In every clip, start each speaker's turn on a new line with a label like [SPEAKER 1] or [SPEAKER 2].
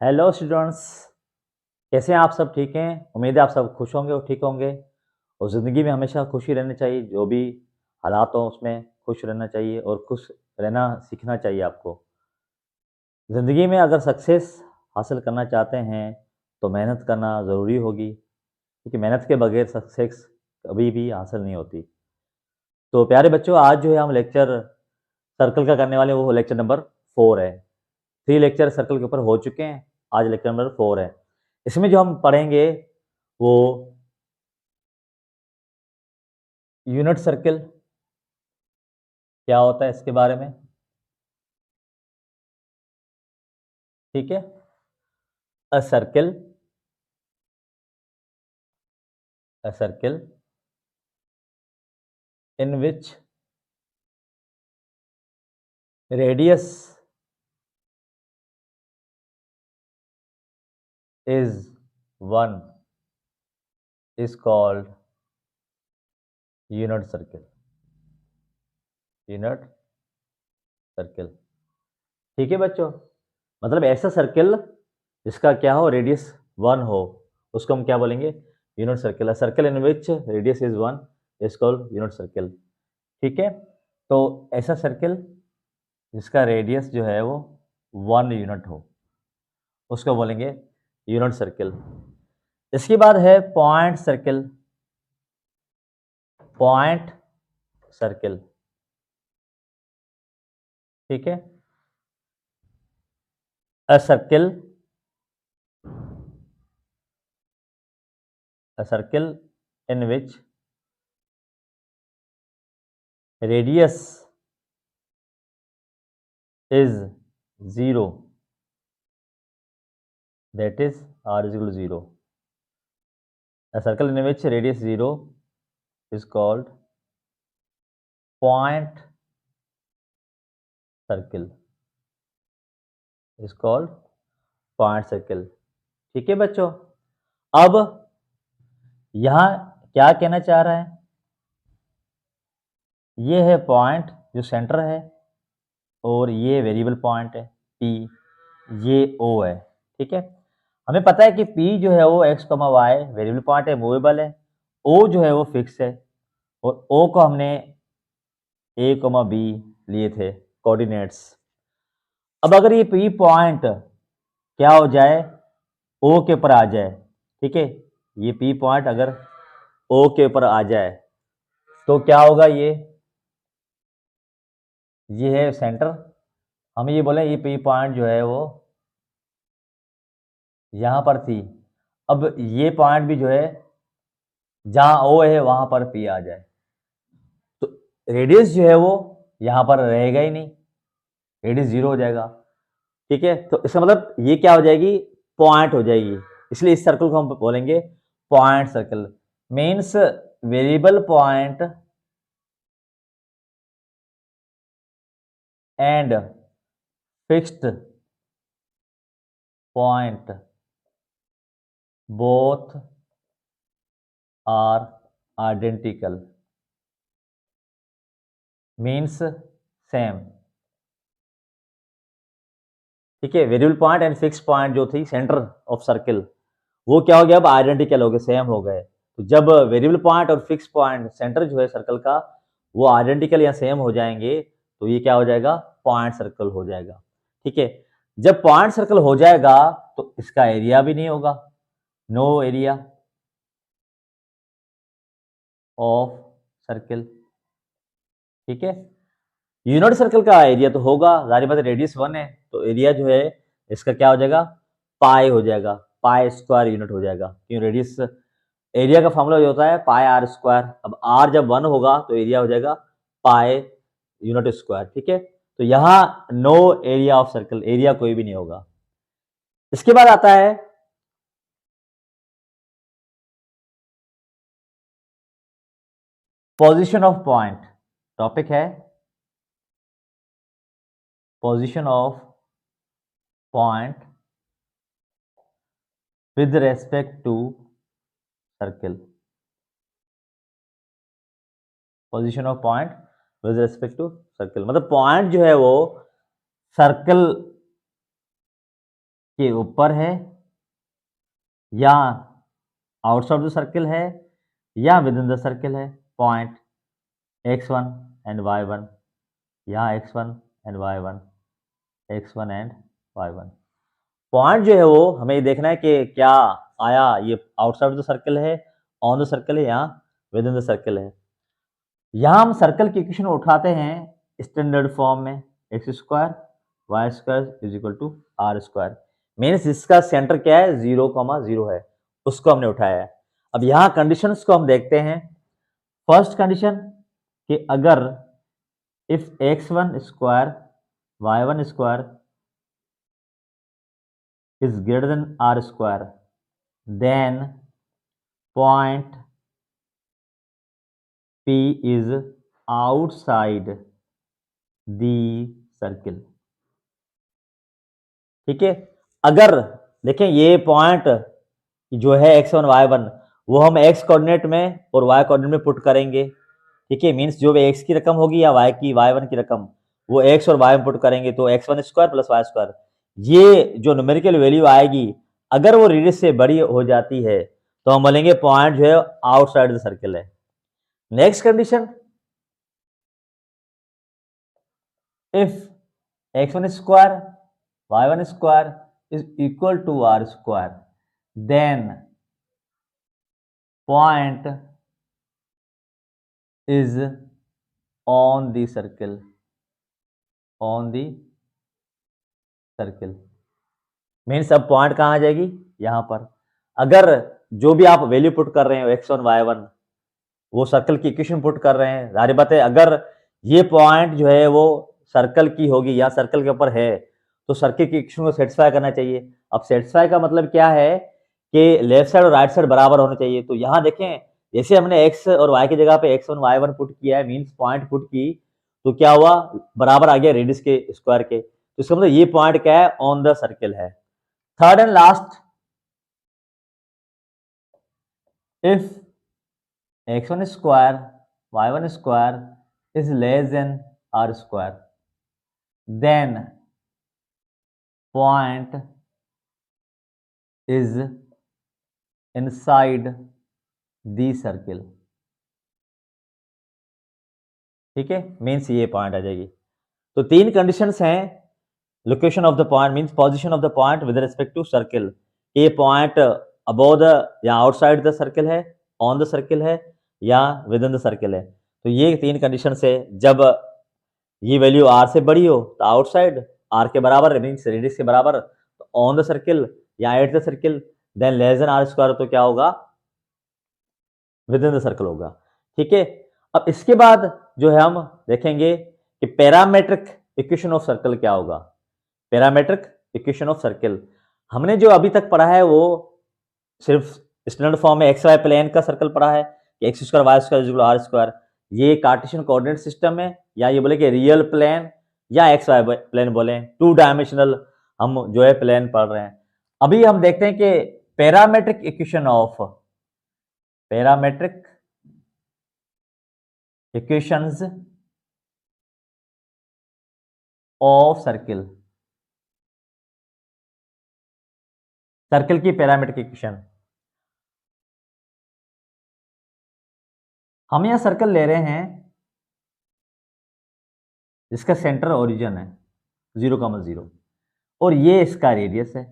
[SPEAKER 1] Hello students, कैसे हैं आप सब? ठीक हैं? उम्मीद है आप सब खुश होंगे और ठीक होंगे। और ज़िंदगी में हमेशा खुशी रहनी चाहिए, जो भी हालात हों उसमें खुश रहना चाहिए और खुश रहना सीखना चाहिए आपको। ज़िंदगी में अगर सक्सेस हासिल करना चाहते हैं तो मेहनत करना ज़रूरी होगी, क्योंकि मेहनत के बगैर सक्सेस कभी भी हासिल नहीं होती। तो प्यारे बच्चों, आज जो है हम लेक्चर सर्कल का करने वाले हैं, वो लेक्चर नंबर 4 है। 3 लेक्चर सर्कल के ऊपर हो चुके हैं, आज लेक्चर नंबर 4 है। इसमें जो हम पढ़ेंगे वो यूनिट सर्किल क्या होता है इसके बारे में, ठीक है। अ circle a circle in which radius is 1 is called unit circle. Unit circle, ठीक है बच्चों। मतलब ऐसा सर्किल जिसका क्या हो, रेडियस 1 हो, उसको हम क्या बोलेंगे? Unit circle. A circle in which radius is 1 is called unit circle, ठीक है। तो ऐसा सर्किल जिसका रेडियस जो है वो 1 यूनिट हो, उसको बोलेंगे यूनिट सर्किल। इसके बाद है पॉइंट सर्किल। पॉइंट सर्किल, ठीक है। अ circle a circle in which radius is 0, that is r is equal to 0. A circle in which radius 0 is called point circle, is called point circle, ठीक है बच्चों। अब यहां क्या कहना चाह रहा है? ये है पॉइंट जो सेंटर है, और ये वेरिएबल पॉइंट है P, ये O है, ठीक है। हमें पता है कि P जो है वो x, y वेरिएबल पॉइंट है, मूवेबल है। O जो है वो फिक्स है, और O को हमने A, B लिए थे कोऑर्डिनेट्स। अब अगर ये P पॉइंट क्या हो जाए, O के ऊपर आ जाए, ठीक है। ये P पॉइंट अगर O के ऊपर आ जाए तो क्या होगा? ये है सेंटर। हम ये बोले ये P पॉइंट जो है वो यहां पर थी। अब ये पॉइंट भी जो है जहां O है वहां पर P आ जाए, तो रेडियस जो है वो यहां पर रहेगा ही नहीं, रेडियस 0 हो जाएगा, ठीक है। तो इसका मतलब ये क्या हो जाएगी? पॉइंट हो जाएगी। इसलिए इस सर्कल को हम बोलेंगे point circle. Means variable point and fixed point both are identical, means same, ठीक है। Variable point and fix point जो थी सेंटर ऑफ सर्किल, वो क्या हो गया? अब आइडेंटिकल हो गए, सेम हो गए। तो जब वेरिएबल पॉइंट और फिक्स पॉइंट सेंटर जो है सर्कल का वो आइडेंटिकल या सेम हो जाएंगे, तो ये क्या हो जाएगा? पॉइंट सर्कल हो जाएगा, ठीक है। जब पॉइंट सर्कल हो जाएगा तो इसका एरिया भी नहीं होगा, नो एरिया ऑफ सर्किल, ठीक है। यूनिट सर्कल का एरिया तो होगा, जाहिर बात है, रेडियस 1 है तो एरिया जो है इसका क्या हो जाएगा? पाई हो जाएगा, पाई स्क्वायर यूनिट हो जाएगा, क्यों? रेडियस एरिया का फॉर्मूला जो होता है पाई आर स्क्वायर। अब आर जब 1 होगा तो एरिया हो जाएगा पाई यूनिट स्क्वायर, ठीक है। तो यहाँ no area of circle, area कोई भी नहीं होगा। इसके बाद आता है पोजीशन ऑफ पॉइंट। टॉपिक है position of point with respect to circle. Position of point with respect to circle, मतलब पॉइंट जो है वो सर्कल के ऊपर है या आउटसाइड द सर्किल है या विद इन द सर्किल है, पॉइंट x1 एंड y1, यहाँ x1 and y1, x1 and y1। Point जो है वो हमें ये देखना है कि क्या आया ये आउटसाइड द सर्किल है, ऑन द सर्किल है या विद इन द सर्किल है। यहाँ हम सर्कल की इक्वेशन उठाते हैं स्टैंडर्ड फॉर्म में, x square y square is equal to r square, means इसका सेंटर क्या है 0,0 है, उसको हमने उठाया है। अब यहाँ कंडीशंस को हम देखते हैं। फर्स्ट कंडीशन कि अगर if x1 square y1 square is greater than r square, then point P is outside the circle। ठीक है, अगर देखें ये पॉइंट जो है x1 y1 वो हम x कोऑर्डिनेट में और y कोऑर्डिनेट में पुट करेंगे। ठीक है, मीन्स जो भी x की रकम होगी या y की y1 की रकम वो x और y में पुट करेंगे तो x1 square plus y square, ये जो न्यूमेरिकल वैल्यू आएगी अगर वो रेडियस से बड़ी हो जाती है तो हम बोलेंगे पॉइंट जो है आउटसाइड द सर्किल है। Next condition, if x1 square y1 square is equal to r square, then point is on the circle, on the circle means अब पॉइंट कहां आ जाएगी, यहां पर। अगर जो भी आप वैल्यू पुट कर रहे हो x1 y1 वो सर्कल की इक्वेशन पुट कर रहे हैं, जाहिर बात है अगर ये पॉइंट जो है वो सर्कल की होगी या सर्कल के ऊपर है तो सर्कल की इक्वेशन को सेटिस्फाई करना चाहिए। अब सेटिस्फाई का मतलब क्या है कि लेफ्ट साइड और राइट साइड बराबर होने चाहिए। तो यहाँ देखें जैसे हमने x और y की जगह पे x1 y1 पुट किया है, मीन्स पॉइंट पुट की, तो क्या हुआ, बराबर आ गया रेडियस के स्क्वायर के। तो इसका मतलब ये पॉइंट क्या है, ऑन द सर्किल है। Third and last, if x1 square y1 square is less than r square, then point is inside the circle। ठीक है, मीन्स ये पॉइंट आ जाएगी। तो तीन कंडीशंस हैं, location of the point means position of the point with respect to circle, ये point above the या outside the circle है, ऑन द सर्किल है या विद इन द सर्किल है। तो ये तीन कंडीशन है, जब ये वैल्यू r से बड़ी हो तो आउटसाइड, r के बराबर मीन्स रेडियस के बराबर तो ऑन द सर्किल या at the circle, than less than r square तो क्या होगा, विद इन द सर्कल होगा। ठीक है, अब इसके बाद जो है हम देखेंगे कि पैरामेट्रिक इक्वेशन ऑफ सर्कल क्या होगा। पैरामेट्रिक इक्वेशन ऑफ सर्कल हमने जो अभी तक पढ़ा है वो सिर्फ स्टैंडर्ड फॉर्म में एक्स वाई प्लेन का सर्कल पढ़ा है कि x square y square equal r square, ये कार्टेशियन कोऑर्डिनेट सिस्टम है या ये बोले कि रियल प्लेन या एक्स वाई प्लेन बोले, टू डायमेंशनल हम जो है प्लेन पढ़ रहे हैं। अभी हम देखते हैं कि parametric equation of, parametric equations of circle, circle की पैरामेट्रिक इक्वेशन। हम यहां सर्कल ले रहे हैं जिसका सेंटर ओरिजिन है 0,0 और ये इसका रेडियस है,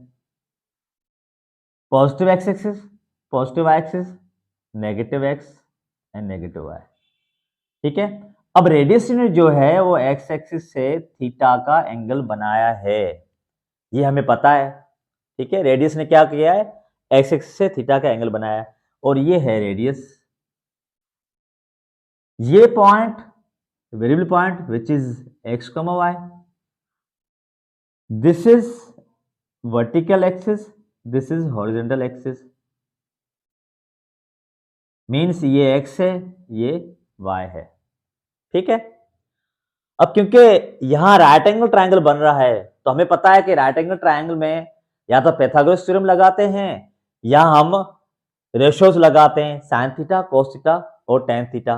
[SPEAKER 1] positive x axis, positive y axis, negative x and negative y. ठीक है, अब रेडियस ने जो है वो एक्स एक्सिस से थीटा का एंगल बनाया है, ये हमें पता है। ठीक है, रेडियस ने क्या किया है, एक्स एक्सिस से थीटा का एंगल बनाया है और ये है रेडियस। ये point variable point which is x, y, this is vertical axis, this is horizontal axis, means ये x है ये y है। ठीक है, अब क्योंकि यहां राइट एंगल ट्रायंगल बन रहा है तो हमें पता है कि राइट एंगल ट्रायंगल में या तो पाइथागोरस थ्योरम लगाते हैं या हम रेशियोज लगाते हैं, साइन थीटा, कोस थीटा और टेन थीटा।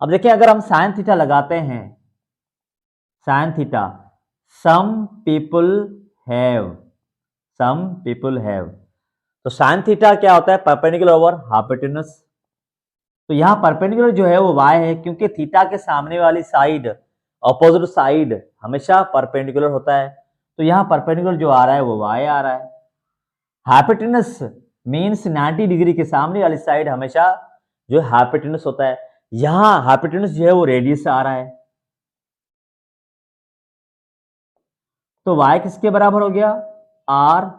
[SPEAKER 1] अब देखिए अगर हम साइन थीटा लगाते हैं, sine theta, some people have some people have. तो साइन थीटा क्या होता है? Perpendicular over hypotenuse. तो यहाँ परपेंडिकुलर जो है वो y है, क्योंकि थीटा के सामने वाली साइड, अपोजिट साइड हमेशा परपेंडिकुलर होता है। तो यहाँ परपेंडिकुलर जो आ रहा है वो y आ रहा है। हाइपोटेन्यूज मीन्स 90 डिग्री के सामने वाली साइड हमेशा जो हाइपोटेन्यूज होता है। यहाँ हाइपोटेन्यूज जो है वो रेडियस से आ रहा है। तो y किसके बराबर हो गया? r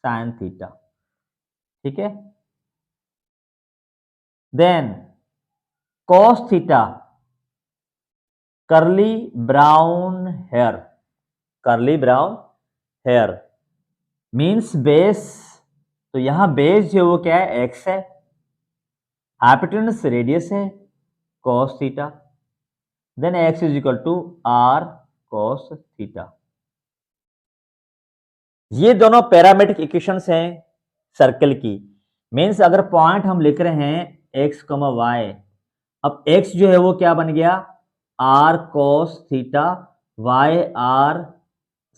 [SPEAKER 1] sine theta. ठीक है। Then cos theta, curly brown hair, curly brown hair means base. तो यहां बेस जो वो क्या है? x है। हाइपोटेन्यूज रेडियस है cos theta. Then x is equal to r cos theta. ये दोनों पैरामेट्रिक इक्वेशंस हैं सर्कल की। मीन्स अगर पॉइंट हम लिख रहे हैं x, y, अब x जो है वो क्या बन गया? r cos theta, y r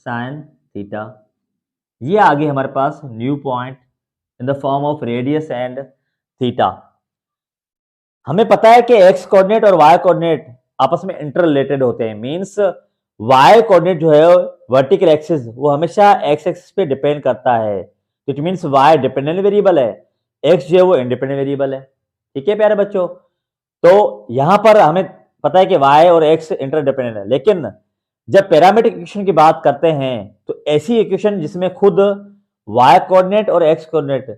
[SPEAKER 1] sin theta. ये आ गई हमारे पास new point in the form of radius and theta. हमें पता है कि x कोऑर्डिनेट और y कोऑर्डिनेट आपस में इंटर रिलेटेड होते हैं। मींस y कोऑर्डिनेट जो है वर्टिकल एक्सिस वो हमेशा x एक्सिस पे डिपेंड करता है। तो it means y dependent variable है, x जो है वो इंडिपेंडेंट वेरिएबल है। ठीक है प्यारे बच्चों। तो यहां पर हमें पता है कि y और x इंटरडिपेंडेंट है, लेकिन जब पैरामीट्रिक इक्वेशन की बात करते हैं तो ऐसी इक्वेशन जिसमें खुद y कोऑर्डिनेट और x कोऑर्डिनेट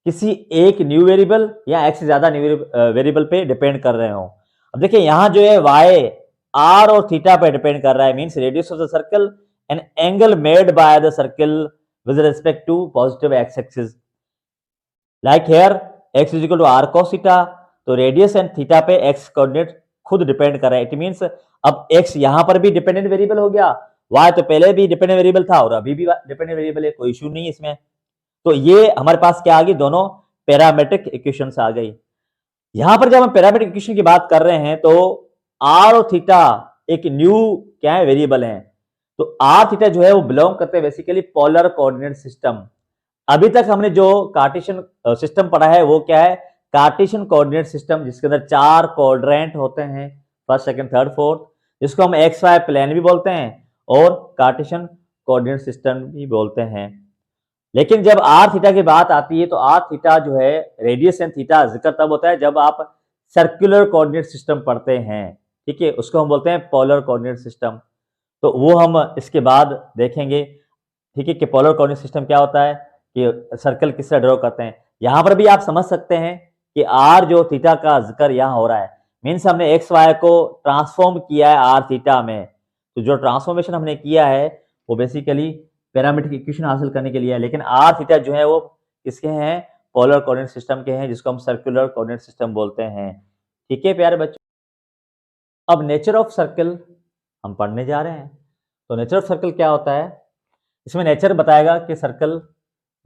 [SPEAKER 1] किसी एक न्यू वेरिएबल या x से ज्यादा न्यू वेरिएबल पे डिपेंड कर रहे हो। अब देखिए यहां जो है y r और थीटा पे डिपेंड कर रहा है। Means radius of the circle and angle made by the circle with respect to positive x axis. Like here x is equal to r cos theta. तो रेडियस एंड थीटा पे x coordinate खुद depend कर रहा है। It means अब x यहां पर भी डिपेंडेंट वेरिएबल हो गया, y तो पहले भी डिपेंडेंट वेरिएबल था और अभी भी डिपेंडेंट वेरिएबल है, कोई इशू नहीं इसमें। तो ये हमारे पास क्या आ गई? दोनों पैरामेट्रिक इक्वेशंस आ गई। यहां पर जब हम पैरामेट्रिक इक्वेशन की बात कर रहे हैं तो r और थीटा एक न्यू क्या है? वेरिएबल है। तो r थीटा जो है वो बिलोंग करते हैं बेसिकली पोलर कोऑर्डिनेट सिस्टम। अभी तक हमने जो कार्टेशियन सिस्टम पढ़ा है वो क्या है? कार्टेशियन कोऑर्डिनेट सिस्टम, जिसके अंदर 4 क्वाड्रेंट होते हैं, फर्स्ट, सेकंड, थर्ड, फोर्थ, जिसको हम एक्स वाई प्लेन भी बोलते हैं और कार्टेशियन कोऑर्डिनेट सिस्टम भी बोलते हैं। लेकिन जब आर थीटा की बात आती है तो आर थीटा जो है रेडियस एंड थीटा जिक्र तब होता है जब आप सर्कुलर कोऑर्डिनेट सिस्टम पढ़ते हैं। ठीक है, उसको हम बोलते हैं पोलर कोऑर्डिनेट सिस्टम। तो वो हम इसके बाद देखेंगे। ठीक है, कि पोलर कोऑर्डिनेट सिस्टम क्या होता है, कि सर्कल किस तरह ड्रॉ करते हैं। यहां पर भी आप समझ सकते हैं कि आर जो थीटा का जिक्र यहां हो रहा है, मीन्स हमने एक्स वाई को ट्रांसफॉर्म किया है आर थीटा में। तो जो ट्रांसफॉर्मेशन हमने किया है वो बेसिकली पैरामीट्रिक इक्वेशन हासिल करने के लिए है। लेकिन आर थीटा जो है वो किसके हैं? पोलर कोऑर्डिनेट सिस्टम के हैं, जिसको हम सर्कुलर कोऑर्डिनेट सिस्टम बोलते हैं। ठीक है प्यारे बच्चों, अब नेचर ऑफ सर्कल हम पढ़ने जा रहे हैं। तो नेचर ऑफ सर्कल क्या होता है? इसमें नेचर बताएगा कि सर्कल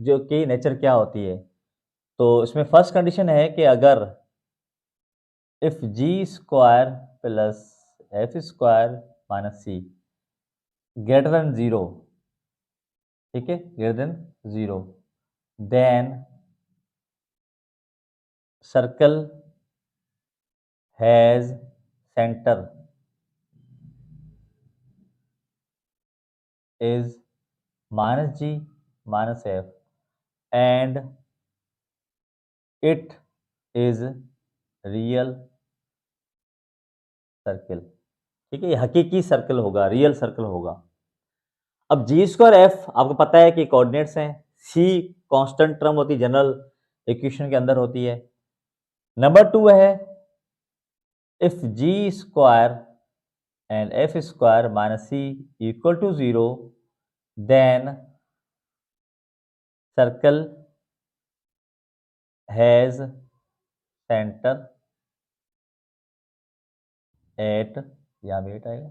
[SPEAKER 1] जो कि नेचर क्या होती है। तो इसमें फर्स्ट कंडीशन है कि अगर if g square plus f square minus c greater than zero, ठीक है, greater than zero, then circle has centre is minus g minus f and it is real circle. ठीक है, ये हकीकी सर्कल होगा, रियल सर्कल होगा। अब जी square F आपको पता है कि कोऑर्डिनेट्स हैं, सी कांस्टेंट टर्म होती है, जनरल इक्वेशन के अंदर होती है। नंबर 2 है if g square and f square minus c equal to zero, then circle has centre at, यहां भी एट आएगा,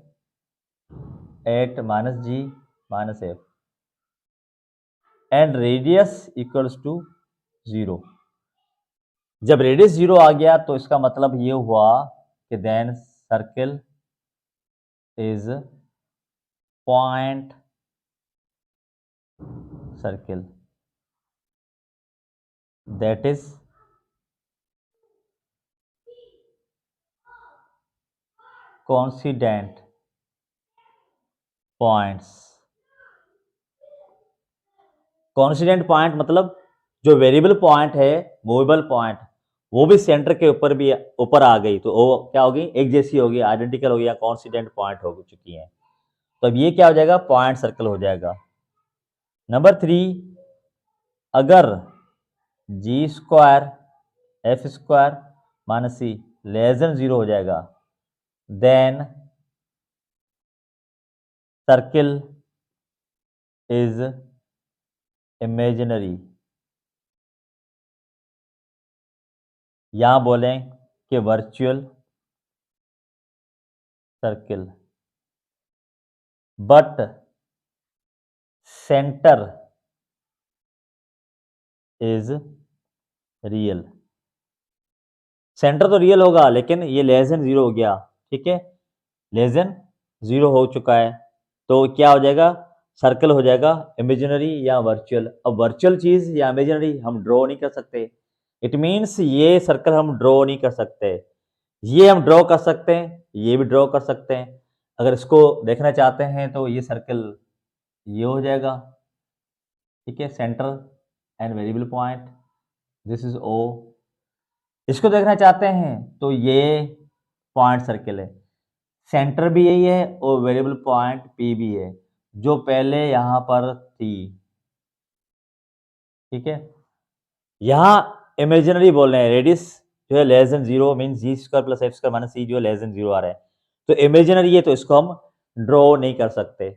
[SPEAKER 1] at minus g minus f and radius equals to zero. जब रेडियस जीरो आ गया तो इसका मतलब ये हुआ कि then circle is point circle, that is coincident points. Coincident point मतलब जो वेरिएबल पॉइंट है, मूवेबल पॉइंट, वो भी सेंटर के ऊपर भी ऊपर आ गई तो वो क्या होगी, एक जैसी होगी, आइडेंटिकल होगी या कोइंसिडेंट पॉइंट हो चुकी है। तो अब ये क्या हो जाएगा, पॉइंट सर्कल हो जाएगा। नंबर 3, अगर जी स्क्वायर एफ स्क्वायर माइनस सी लेस देन 0 हो जाएगा, देन सर्किल इज इमेजिनरी। यहां बोलें कि virtual circle, but centre is real. Centre तो रियल होगा लेकिन ये लेस देन 0 हो गया, ठीक है, लेस देन 0 हो चुका है, तो क्या हो जाएगा, सर्कल हो जाएगा इमेजिनरी या वर्चुअल। अब वर्चुअल चीज या इमेजिनरी हम ड्रॉ नहीं कर सकते, इट मीन्स ये सर्कल हम ड्रॉ नहीं कर सकते। ये हम ड्रॉ कर सकते हैं, ये भी ड्रॉ कर सकते हैं। अगर इसको देखना चाहते हैं तो ये सर्कल ये हो जाएगा, ठीक है, centre and variable point, this is O. इसको देखना चाहते हैं तो ये पॉइंट सर्कल है, सेंटर भी यही है और वेरिएबल पॉइंट पी भी है जो पहले यहां पर थी, ठीक है। यहां इमेजिनरी बोल रहे हैं, रेडियस जो है less than 0 means g square plus f square minus c जो है लेस देन 0 आ रहा है, तो इमेजिनरी है तो इसको हम ड्रॉ नहीं कर सकते,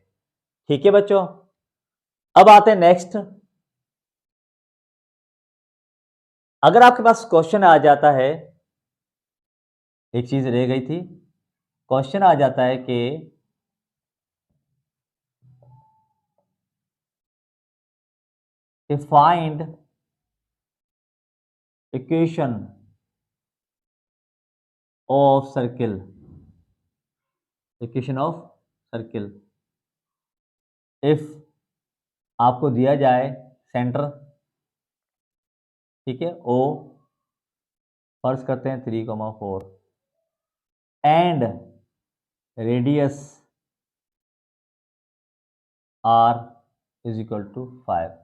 [SPEAKER 1] ठीक है बच्चों। अब आते हैं नेक्स्ट। अगर आपके पास क्वेश्चन आ जाता है, एक चीज रह गई थी, क्वेश्चन आ जाता है कि find equation of circle, equation of circle. If आपको दिया जाए सेंटर, ठीक है, ओ फर्ज करते हैं 3,4 and radius r is equal to 5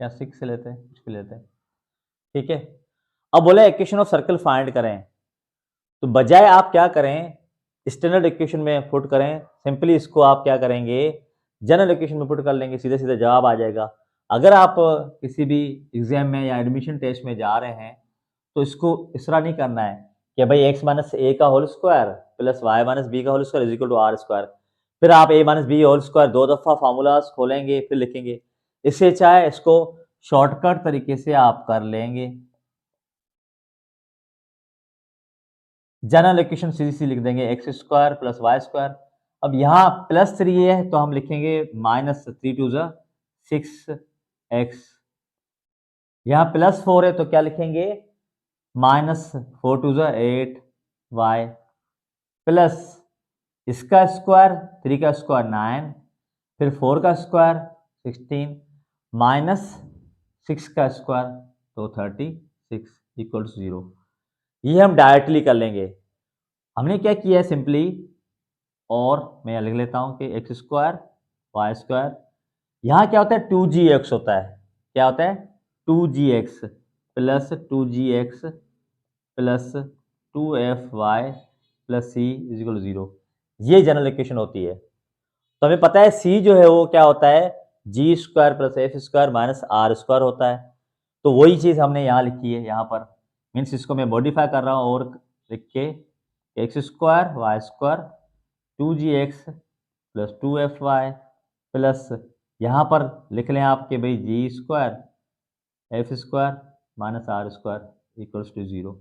[SPEAKER 1] या 6 से लेते हैं, कुछ भी लेते हैं, ठीक है। अब बोले इक्वेशन ऑफ सर्कल फाइंड करें, तो बजाय आप क्या करें, स्टैंडर्ड इक्वेशन में पुट करें, सिंपली इसको आप क्या करेंगे, जनरल इक्वेशन में पुट कर लेंगे, सीधे सीधे जवाब आ जाएगा। अगर आप किसी भी एग्जाम में या एडमिशन टेस्ट में जा रहे हैं तो इसको इस तरह नहीं करना है कि भाई x माइनस ए का whole square plus y minus b का whole square is equal to r square, फिर आप a minus b whole square 2 दफा फार्मूलाज खोलेंगे फिर लिखेंगे। इससे चाहे इसको शॉर्टकट तरीके से आप कर लेंगे, जनरल इक्वेशन सीधी सी लिख देंगे x square plus y square. अब यहाँ प्लस 3 है तो हम लिखेंगे माइनस 3 टू ज़ा 6x, यहाँ प्लस 4 है तो क्या लिखेंगे माइनस 4 टू ज़ा 8y, प्लस इसका स्क्वायर 3 का स्क्वायर 9, फिर 4 का स्क्वायर 16 माइनस 6 का स्क्वायर तो 36 इक्वल टू 0। ये हम डायरेक्टली कर लेंगे। हमने क्या किया है सिंपली, और मैं लिख लेता हूं कि एक्स स्क्वायर वाई स्क्वायर, यहाँ क्या होता है 2gx होता है, क्या होता है 2gx plus 2gx plus 2fy plus c is equal to 0, ये जनरल इक्वेशन होती है। तो हमें पता है सी जो है वो क्या होता है g square plus f square minus r square होता है, तो वही चीज़ हमने यहाँ लिखी है, यहाँ पर मीन्स इसको मैं मॉडिफाई कर रहा हूँ और लिख के x square y square 2gx plus 2fy plus यहाँ पर लिख लें आप कि भाई g square f square minus r square equals to 0।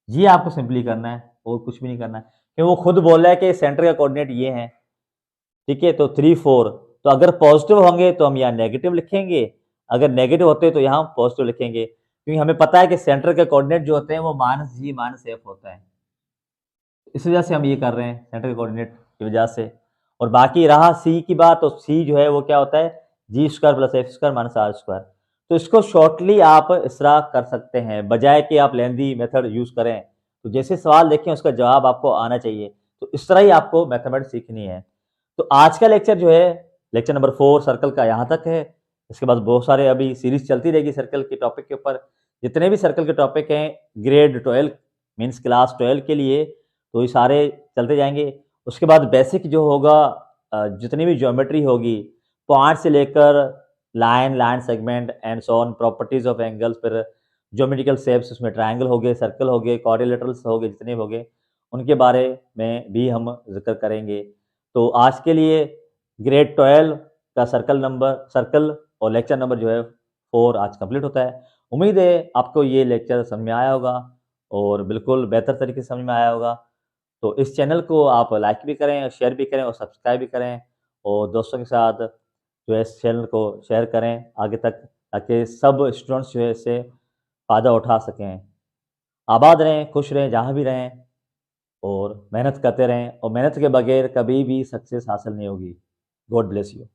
[SPEAKER 1] ये आपको सिंपली करना है और कुछ भी नहीं करना है, क्योंकि वो खुद बोल रहा है कि सेंटर का कोऑर्डिनेट ये है, ठीक है। तो 3 4, तो अगर पॉजिटिव होंगे तो हम यहाँ नेगेटिव लिखेंगे, अगर नेगेटिव होते तो यहाँ पॉजिटिव लिखेंगे, क्योंकि हमें पता है कि सेंटर के कोऑर्डिनेट जो होते हैं वो माइनस जी माइनस एफ होता है, इस वजह से हम ये कर रहे हैं सेंटर के कोऑर्डिनेट की वजह से। और बाकी रहा सी की बात, तो सी जो है वो क्या होता है g square plus f square minus r square. तो इसको शॉर्टली आप इस तरह कर सकते हैं, बजाय कि आप लेंदी मेथड यूज़ करें। तो जैसे सवाल देखें उसका जवाब आपको आना चाहिए, तो इस तरह ही आपको मैथमेटिक्स सीखनी है। तो आज का लेक्चर जो है, लेक्चर नंबर 4 सर्कल का यहाँ तक है। इसके बाद बहुत सारे अभी सीरीज़ चलती रहेगी सर्कल के टॉपिक के ऊपर। जितने भी सर्कल के टॉपिक हैं ग्रेड 12 मीन्स क्लास 12 के लिए, तो ये सारे चलते जाएँगे। उसके बाद बेसिक जो होगा जितनी भी ज्योमेट्री होगी, पॉइंट से लेकर line, line segment and so on, properties of angles, फिर ज्योमेट्रिकल शेप्स, उसमें ट्रायंगल हो गए, सर्कल हो गए, क्वाड्रिलेटरल्स हो गए, जितने भी हो गए, उनके बारे में भी हम ज़िक्र करेंगे। तो आज के लिए ग्रेड 12 का सर्कल और लेक्चर नंबर जो है 4 आज कंप्लीट होता है। उम्मीद है आपको ये लेक्चर समझ में आया होगा और बिल्कुल बेहतर तरीके से समझ में आया होगा। तो इस चैनल को आप लाइक भी करें, शेयर भी करें और सब्सक्राइब भी करें और दोस्तों के साथ जो है इस चैनल को शेयर करें आगे तक, ताकि सब स्टूडेंट्स जो है इससे फ़ायदा उठा सकें। आबाद रहें, खुश रहें, जहाँ भी रहें और मेहनत करते रहें, और मेहनत के बगैर कभी भी सक्सेस हासिल नहीं होगी। God bless you.